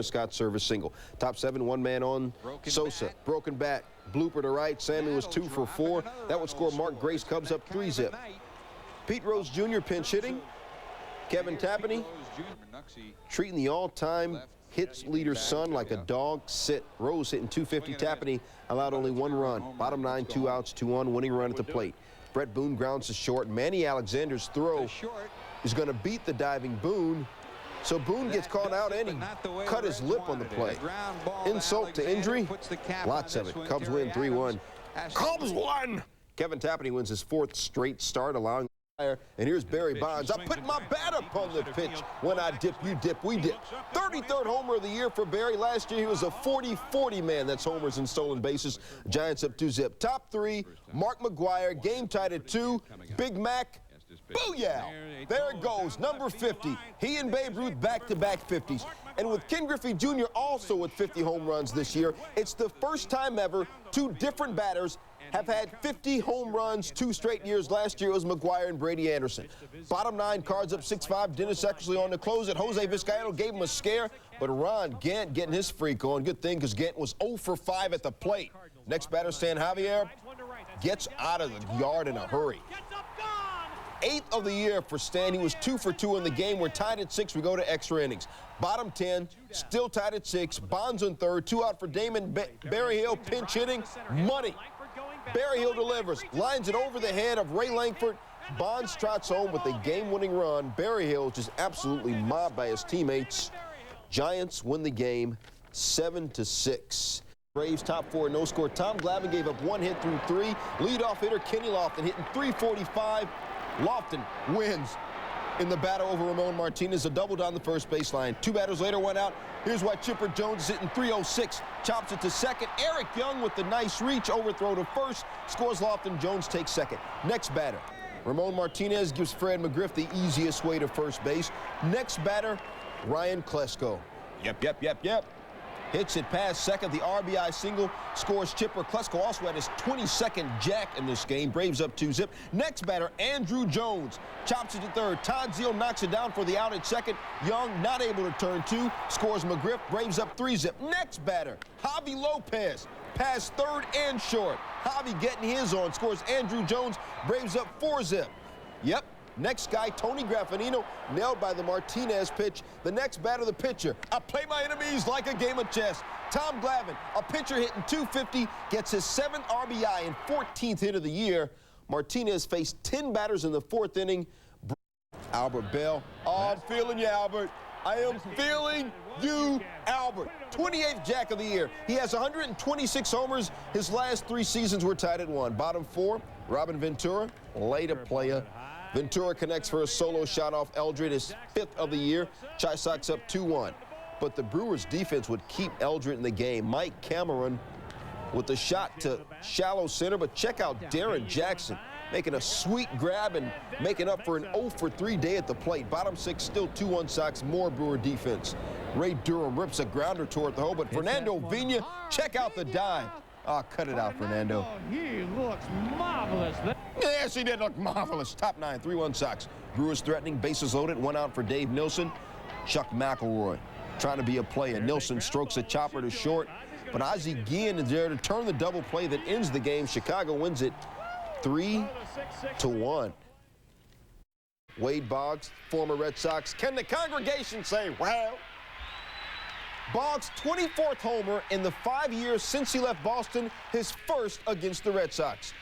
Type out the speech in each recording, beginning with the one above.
Scott service single. Top 7, one man on. Sosa, broken bat, blooper to right. Sammy was 2 for 4. That would score Mark Grace. Cubs up 3-zip. Pete Rose Jr. pinch hitting. Kevin Tapani treating the all-time hits leader son like a dog. Sit. Rose hitting 250. Tapani allowed only 1 run. Bottom 9, 2 outs, 2 on. Winning run at the plate. Brett Boone grounds to short. Manny Alexander's throw is going to beat the diving Boone. So Boone gets caught out and he cut his lip on the play. Insult to injury, lots of it. Cubs win 3-1. Cubs won! Kevin Tapani wins his 4th straight start, allowing fire. And here's Barry Bonds. I put my bat up on the pitch. When I dip, you dip, we dip. 33rd homer of the year for Barry. Last year he was a 40-40 man. That's homers and stolen bases. Giants up 2-zip. Top 3, Mark McGwire, game tied at 2. Big Mac. Booyah! There it goes, number 50. He and Babe Ruth back-to-back 50s. And with Ken Griffey Jr. also with 50 home runs this year, it's the first time ever 2 different batters have had 50 home runs 2 straight years. Last year it was McGwire and Brady Anderson. Bottom 9, Cards up 6-5. Dennis Eckersley on the close. Jose Vizcaino gave him a scare, but Ron Gant getting his freak on. Good thing, because Gant was 0 for 5 at the plate. Next batter, Stan Javier, gets out of the yard in a hurry. 8th of the year for Stan. He was 2 for 2 in the game. We're tied at 6. We go to extra innings. Bottom 10, still tied at 6. Bonds on 3rd. 2 out for Damon. Barry Hill pinch hitting. Money. Barry Hill delivers. Lines it over the head of Ray Langford. Bonds trots home with a game-winning run. Barry Hill just absolutely mobbed by his teammates. Giants win the game 7-6. Braves top 4, no score. Tom Glavine gave up 1 hit through 3. Leadoff hitter Kenny Lofton hitting .345. Lofton wins in the battle over Ramon Martinez. A double down the first baseline. 2 batters later, 1 out. Here's why Chipper Jones is hitting .306. Chops it to second. Eric Young with the nice reach. Overthrow to first. Scores Lofton. Jones takes second. Next batter. Ramon Martinez gives Fred McGriff the easiest way to first base. Next batter, Ryan Klesko. Yep. Hits it past second. The RBI single scores Chipper. Klesko also had his 22nd jack in this game. Braves up 2-zip. Next batter, Andrew Jones. Chops it to 3rd. Todd Zeal knocks it down for the out at second. Young not able to turn 2. Scores McGriff. Braves up 3-zip. Next batter, Javi Lopez. Past 3rd and short. Javi getting his on. Scores Andrew Jones. Braves up 4-zip. Yep. Next guy, Tony Graffinino, nailed by the Martinez pitch. The next batter, the pitcher. I play my enemies like a game of chess. Tom Glavine, a pitcher hitting .250, gets his 7th RBI and 14th hit of the year. Martinez faced 10 batters in the 4th inning. Albert Bell. Oh, I'm feeling you, Albert. I am feeling you, Albert. 28th jack of the year. He has 126 homers. His last 3 seasons were tied at 1. Bottom 4, Robin Ventura, later player. Ventura connects for a solo shot off Eldred, his 5th of the year. Chi Sox up 2-1. But the Brewers' defense would keep Eldred in the game. Mike Cameron with the shot to shallow center. But check out Darren Jackson making a sweet grab and making up for an 0 for 3 day at the plate. Bottom 6, still 2-1 Sox. More Brewer defense. Ray Durham rips a grounder toward the hole. But Fernando Vina, check out the dive. Oh, cut it out, Fernando. He looks marvelous. Yes, he did look marvelous. Top 9, 3-1 Sox. Brewers threatening, bases loaded, 1 out for Dave Nilsson. Chuck McElroy trying to be a player. Nilsson strokes a chopper to short, but Ozzie Guillen is there to turn the double play that ends the game. Chicago wins it 3-1. Wade Boggs, former Red Sox. Can the congregation say, well? Boggs' 24th homer in the 5 years since he left Boston, his 1st against the Red Sox.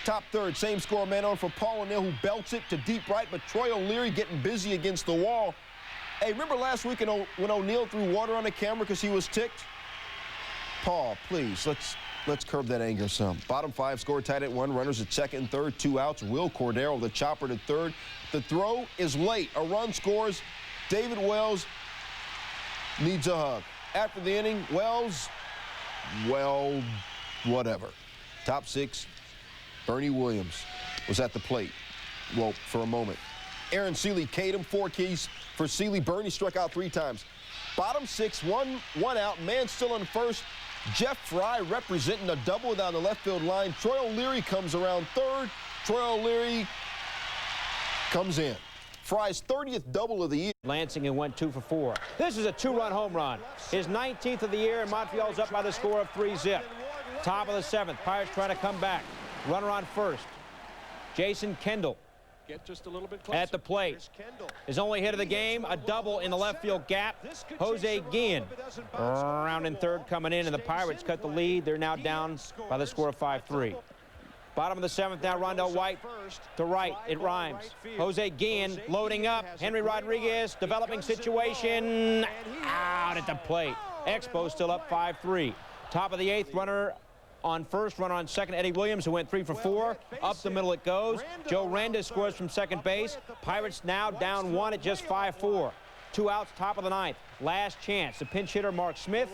Top 3rd, same score man on for Paul O'Neill, who belts it to deep right, but Troy O'Leary getting busy against the wall. Hey, remember last week when O'Neill threw water on the camera because he was ticked? Paul, please, let's curb that anger some. Bottom 5, score tied at 1, runners at 2nd and 3rd, 2 outs. Will Cordero, the chopper to 3rd. The throw is late. A run scores. David Wells needs a hug. After the inning, Wells, well, whatever. Top 6, Bernie Williams was at the plate. Well, for a moment. Aaron Seeley K'd him, 4 keys for Seeley. Bernie struck out 3 times. Bottom 6, one out. Man still on first. Jeff Fry representing a double down the left field line. Troy O'Leary comes around 3rd. Troy O'Leary comes in. Fry's 30th double of the year. Lansing and went 2 for 4. This is a 2-run home run. His 19th of the year, and Montreal's up by the score of 3-zip. Top of the 7th. Pirates trying to come back. Runner on first. Jason Kendall Get just a little bit closer. at the plate. His only hit of the game, a double in the left field gap. Jose Guillen around in third coming in, and the Pirates cut the lead. They're now down by the score of 5-3. Bottom of the 7th now, Rondell White to right. It rhymes. Jose Guillen loading up. Henry Rodriguez, developing situation. Out at the plate. Expos still up 5-3. Top of the 8th, runner on first, runner on second, Eddie Williams, who went 3 for 4. Up the middle it goes. Joe Randa scores from second base. Pirates now down 1 at just 5-4. 2 outs, top of the 9th. Last chance. The pinch hitter, Mark Smith,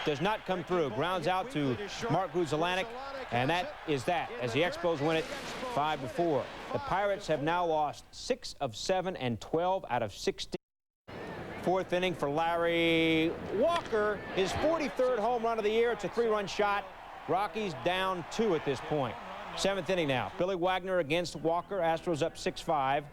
does not come through. Grounds out to Mark Grudzielanek, and that is that, as the Expos win it 5-4. The Pirates have now lost 6 of 7 and 12 out of 16. 4th inning for Larry Walker, his 43rd home run of the year. It's a 3-run shot. Rockies down 2 at this point. 7th inning now. Billy Wagner against Walker. Astros up 6-5.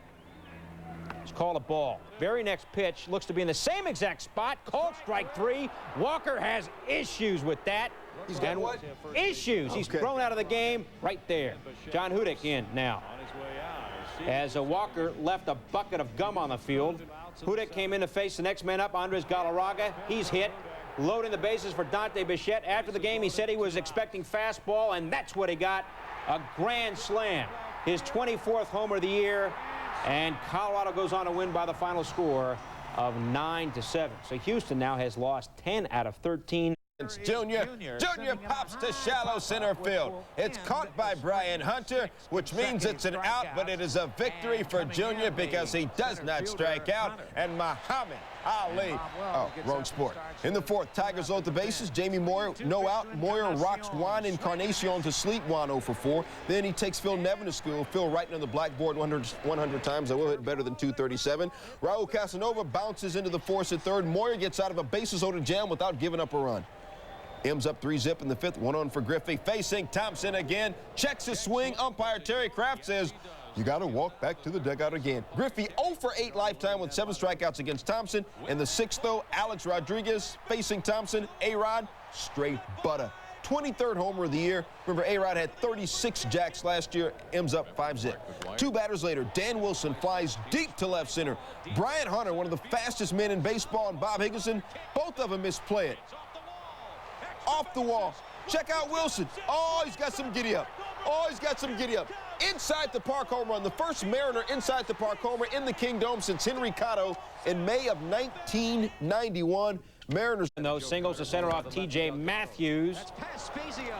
It's called a ball. Very next pitch looks to be in the same exact spot. Called strike 3. Walker has issues with that. He's got what? Issues. He's thrown out of the game right there. John Hudick in now. As Walker left a bucket of gum on the field. Hudick came in to face the next man up, Andres Galarraga. He's hit. Loading the bases for Dante Bichette. After the game, he said he was expecting fastball, and that's what he got. A grand slam. His 24th homer of the year. And Colorado goes on to win by the final score of 9-7. So Houston now has lost 10 out of 13. Junior pops to shallow center field. It's caught by Brian Hunter, which means it's an out, but it is a victory for Junior because he does not strike out. And Muhammad Ali. Oh, wrong sport. In the 4th, Tigers load the bases. Jamie Moyer, no out. Moyer rocks Juan Encarnacion to sleep. Juan 0 for 4. Then he takes Phil Nevin to school. Phil writing on the blackboard 100 times. I will hit better than 237. Raul Casanova bounces into the force at third. Moyer gets out of a bases-loaded jam without giving up a run. M's up 3-zip in the 5th. 1 on for Griffey. Facing Thompson again. Checks his swing. Umpire Terry Kraft says, you got to walk back to the dugout again. Griffey 0 for 8 lifetime with 7 strikeouts against Thompson. In the 6th, though, Alex Rodriguez facing Thompson. A-Rod, straight butter. 23rd homer of the year. Remember, A-Rod had 36 jacks last year. M's up 5-zip. 2 batters later, Dan Wilson flies deep to left center. Brian Hunter, one of the fastest men in baseball, and Bob Higginson, both of them misplay it. Off the wall. Check out Wilson. Oh, he's got some giddy up. Oh, he's got some giddy up. Inside the park home run. The first Mariner inside the park homer in the Kingdome since Henry Cotto in May of 1991. Mariners. And those singles to center off T.J. Matthews.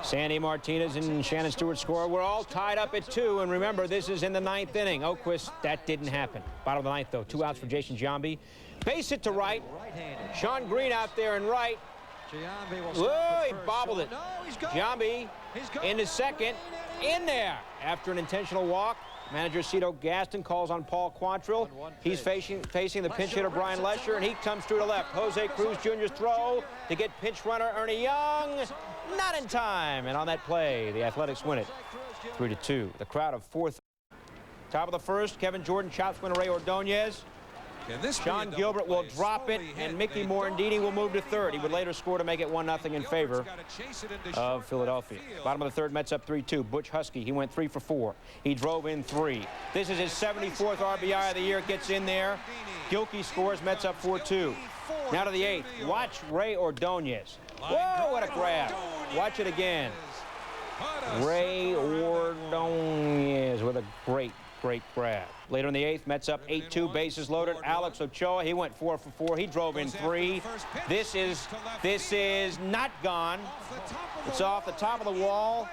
Sandy Martinez and Shannon Stewart score. We're all tied up at 2. And remember, this is in the 9th inning. Oquist, that didn't happen. Bottom of the 9th, though. 2 outs for Jason Giambi. Base hit to right. Sean Green out there in right. Whoa, he bobbled it. Giambi into second. In there after an intentional walk. Manager Cito Gaston calls on Paul Quantrill. He's facing the pinch hitter Brian Lesher, and he comes through to left. Jose Cruz Jr.'s throw to get pinch runner Ernie Young. Not in time. And on that play, the Athletics win it 3-2. The crowd of 4th. Top of the 1st, Kevin Jordan chops winner Ray Ordonez. Sean Gilbert will drop it, and Mickey Morandini will move to 3rd. He would later score to make it 1-0 in favor of Philadelphia. Bottom of the 3rd, Mets up 3-2. Butch Husky, he went 3 for 4. He drove in 3. This is his 74th RBI of the year. Gets in there. Gilkey scores. Mets up 4-2. Now to the 8th. Watch Ray Ordonez. Whoa, what a grab. Watch it again. Ray Ordonez with a great grab. Later in the 8th, Mets up 8-2, bases loaded. Alex Ochoa, he went 4 for 4. He drove in 3. This is not gone. It's off the top of the wall.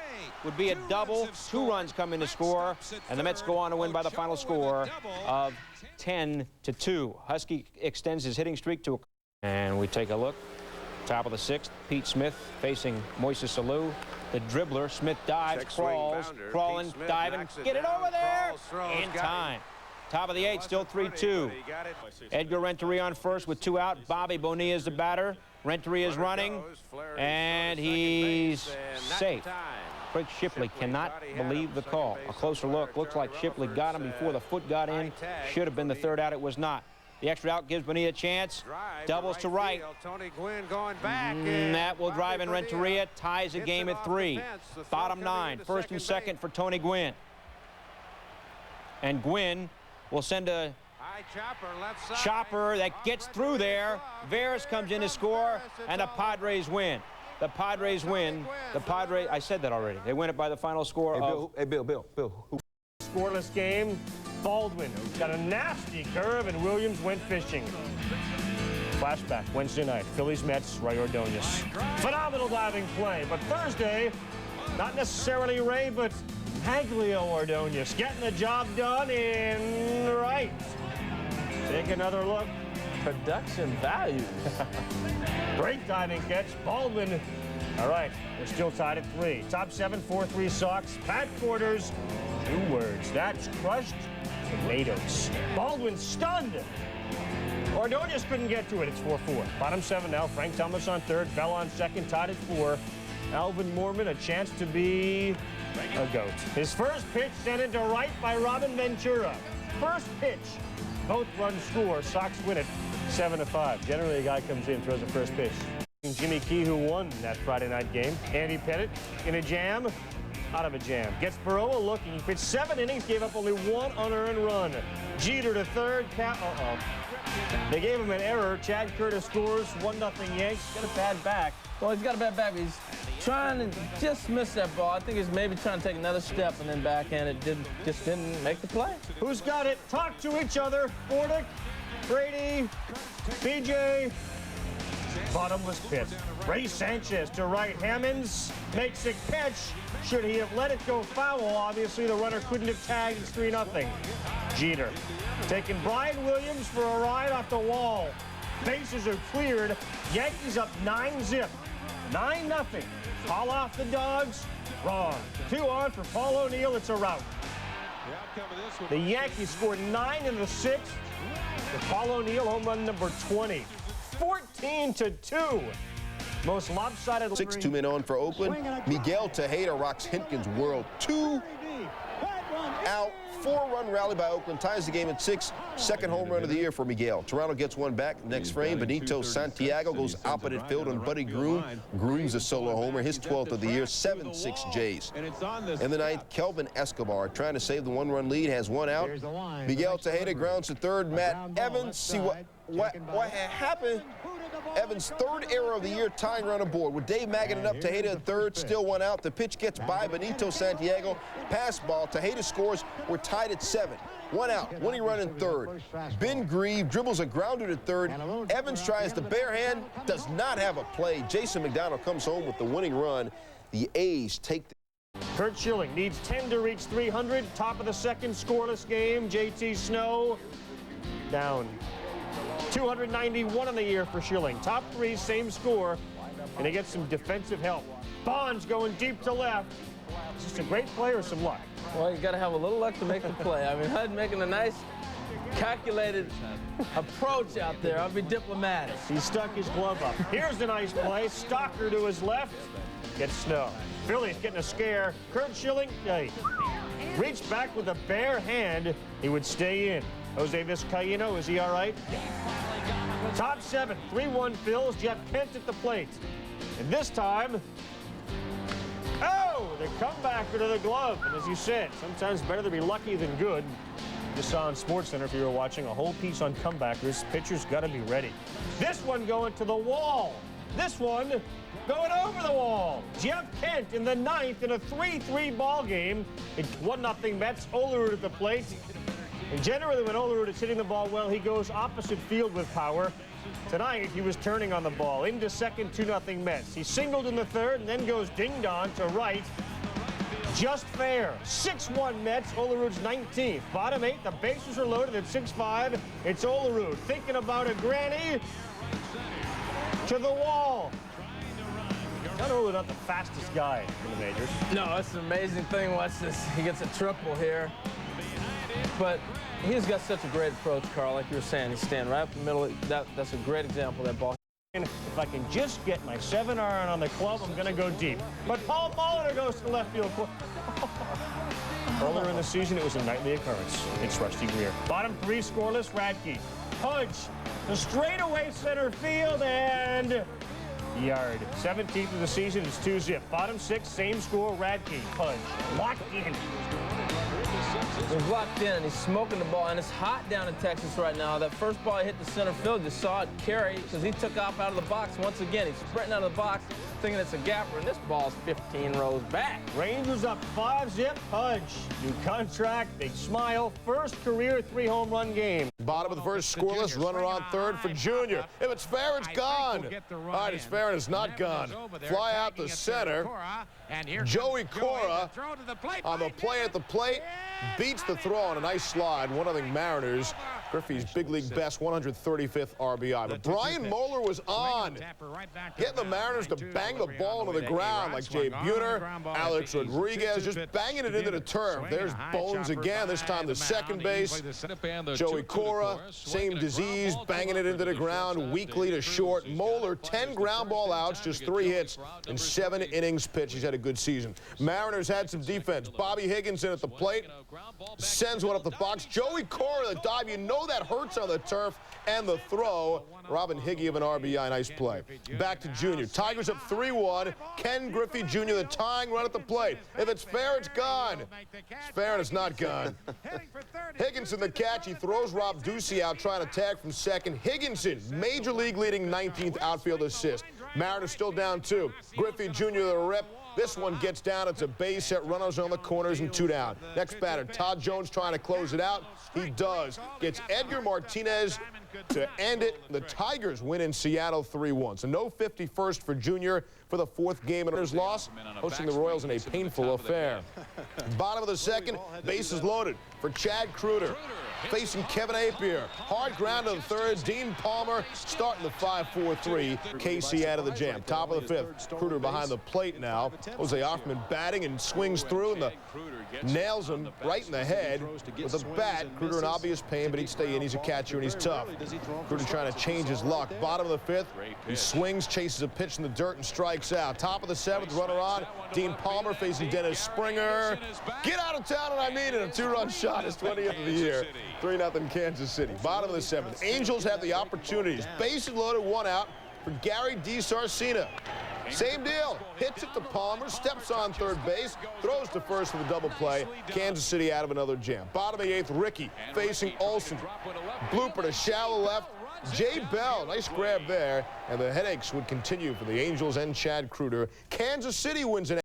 Would be a double. 2 runs come in to score, and the Mets go on to win by the final score of 10-2. Husky extends his hitting streak to and we take a look. Top of the 6th, Pete Smith facing Moises Alou. The dribbler, Smith dives, crawls, crawling, diving, get it over there in time. Top of the 8th, still 3-2. Edgar Renteria on first with 2 out. Bobby Bonilla is the batter. Renteria is running, and he's safe. Craig Shipley cannot believe the call. A closer look. Looks like Shipley got him before the foot got in. Should have been the third out. It was not. The extra out gives Bonilla a chance. Doubles to right. That will drive in Renteria. Ties the game at 3. Bottom 9. First and second for Tony Gwynn. And Gwynn will send a chopper that gets through there. Veras comes in to score, and the Padres win. The Padres win. The Padres, I said that already. They win it by the final score of... Hey, Bill. Scoreless game. Baldwin got a nasty curve, and Williams went fishing. Flashback Wednesday night. Phillies Mets, Ray Ordonez. Phenomenal diving play. But Thursday, not necessarily Ray, but Haglio Ordonez getting the job done in right. Take another look. Production value. Great diving catch. Baldwin. All right, they're still tied at 3. Top 7, 4-3 Sox. Pat Quarters. 2 words. That's crushed tomatoes. Baldwin stunned. Ordonez couldn't get to it. It's 4-4. Bottom 7 now. Frank Thomas on third. Bell on second. Tied at 4. Alvin Mormon, a chance to be a GOAT. His first pitch sent into right by Robin Ventura. First pitch. Both runs score. Sox win it 7-5. Generally, a guy comes in, throws the first pitch. Jimmy Key, who won that Friday night game. Andy Pettit in a jam. Out of a jam. Gets Baroa looking. He pitched 7 innings, gave up only 1 unearned run. Jeter to third. They gave him an error. Chad Curtis scores. 1-0 Yanks. Got a bad back. Well, he's got a bad back. He's trying to just miss that ball. I think he's maybe trying to take another step and then backhand it. Just didn't make the play. Who's got it? Talk to each other. Bordick, Brady, BJ. Bottomless pit. Ray Sanchez to right. Hammonds makes a catch. Should he have let it go foul? Obviously, the runner couldn't have tagged. It's 3-0. Jeter taking Brian Williams for a ride off the wall. Bases are cleared. Yankees up 9-zip. 9-0. Call off the Dogs. Wrong. 2 on for Paul O'Neill. It's a rout. The Yankees scored 9 in the 6th. The Paul O'Neill home run number 20. 14-2. Most lopsided. 6-2 men on for Oakland. Miguel Tejeda rocks Hinkins' world. 2 out. 4-run rally by Oakland ties the game at 6. Second home run of the year for Miguel. Toronto gets one back. Next frame, Benito Santiago goes opposite field on Buddy Groom. Groom's a solo homer, his 12th of the year. 7-6 Jays. In the 9th, Kelvin Escobar trying to save the 1-run lead, has 1 out. Miguel Tejeda grounds to third. Matt Evans. See what happened. Evans' 3rd error of the year, tying run aboard. With Dave Maggin up, Tejeda at 3rd, still 1 out. The pitch gets by Benito Santiago. Pass ball. Tejeda scores. We're tied at 7. 1 out. Winning run in 3rd. Ben Grieve dribbles a grounder to 3rd. Evans tries the bare hand. Does not have a play. Jason McDonald comes home with the winning run. The A's take the... Kurt Schilling needs 10 to reach 300. Top of the 2nd, scoreless game. JT Snow down. 291 on the year for Schilling. Top 3, same score, and he gets some defensive help. Bonds going deep to left. Is this a great play or some luck? Well, you got to have a little luck to make the play. I mean, HUD making a nice, calculated approach out there. I'll be diplomatic. He stuck his glove up. Here's a nice play. Stalker to his left. Gets Snow. Phillies getting a scare. Kurt Schilling, reached back with a bare hand. He would stay in. Jose Vizcaíno, is he all right? Top 7, 3-1 Phils. Jeff Kent at the plate. And this time, the comebacker to the glove. And as you said, sometimes better to be lucky than good. Just saw on SportsCenter, if you were watching, a whole piece on comebackers. Pitchers got to be ready. This one going to the wall. This one going over the wall. Jeff Kent in the 9th in a 3-3 ball game. 1-0 Mets. Olerud at the plate. And generally, when Olerud is hitting the ball well, he goes opposite field with power. Tonight, he was turning on the ball. Into second, 2-0 Mets. He singled in the 3rd and then goes ding-dong to right. Just fair. 6-1 Mets. Olerud's 19th. Bottom 8, the bases are loaded at 6-5. It's Olerud thinking about a granny. To the wall. Not Olerud, not the fastest guy in the majors. No, that's an amazing thing. Watch this. He gets a triple here. But he's got such a great approach, Carl, like you were saying. He's standing right up the middle. That's a great example of that ball. If I can just get my 7-iron on the club, I'm going to go deep. But Paul Molitor goes to left field. Earlier in the season, it was a nightly occurrence. It's Rusty Greer. Bottom 3 scoreless, Radke. Punch to straightaway center field and yard. 17th of the season, it's 2-zip. Bottom 6, same score, Radke. Punch. Locked in. He's locked in, and he's smoking the ball, and it's hot down in Texas right now. That first ball he hit the center field, just saw it carry, because he took off out of the box once again. He's sprinting out of the box, thinking it's a gapper, and this ball's 15 rows back. Rangers up 5-zip, punch. New contract, big smile. First career 3-home run game. Bottom of the first, scoreless, runner on third for Junior. If it's fair, it's gone. All right, it's fair and it's not gone. Fly out the center. Joey Cora on the play at the plate, beats the throw on a nice slide. 1-0 Mariners. Griffey's big league best 135th RBI. But Brian Moeller was on, getting the Mariners to bang the ball into the ground like Jay Buhner, Alex Rodriguez, just banging it into the turf. There's Bones again, this time to second base. Joey Cora, same disease, banging it into the ground, weakly to short. Moeller, 10 ground ball outs, just 3 hits in 7 innings pitched. He's had a good season. Mariners had some defense. Bobby Higginson at the plate, sends one up the box. Joey Cora, the dive, you know that hurts on the turf, and the throw. Robin Higgy of an RBI, nice play. Back to Junior. Tigers up 3-1. Ken Griffey Jr., the tying run at the plate. If it's fair, it's gone. It's fair and it's not gone. Higginson the catch. He throws Rob Ducey out trying to tag from second. Higginson, major league leading 19th outfield assist. Mariners still down 2. Griffey Jr. the rip. This one gets down. It's a base hit. Runners on the corners and 2 down. Next batter, Todd Jones trying to close it out. He does. Gets Edgar Martinez to end it. The Tigers win in Seattle 3-1. So no 51st for Junior for the 4th game in his loss, hosting the Royals in a painful affair. Bottom of the second, bases loaded for Chad Kruder. Facing Kevin Apier. Hard ground to the third. Dean Palmer starting the 5-4-3. KC out of the jam. Top of the 5th. Kruder behind the plate now. Jose Hoffman batting and swings through and nails him right in the head with a bat. Kruder in obvious pain, but he'd stay in. He's a catcher and he's tough. Kruder trying to change his luck. Bottom of the 5th. He swings, chases a pitch in the dirt and strikes out. Top of the 7th. Runner on. Dean Palmer facing Dennis Springer. Get out of town, and I mean it. A 2-run shot. His 20th of the year. 3-0 Kansas City. Bottom of the 7th. Angels have the opportunities. Bases loaded, 1 out for Gary DiSarcina. Same deal. Hits it to Palmer, steps on third base, throws to first for the double play. Kansas City out of another jam. Bottom of the 8th, Ricky facing Olsen. Blooper to shallow left. Jay Bell, nice grab there. And the headaches would continue for the Angels and Chad Kruder. Kansas City wins an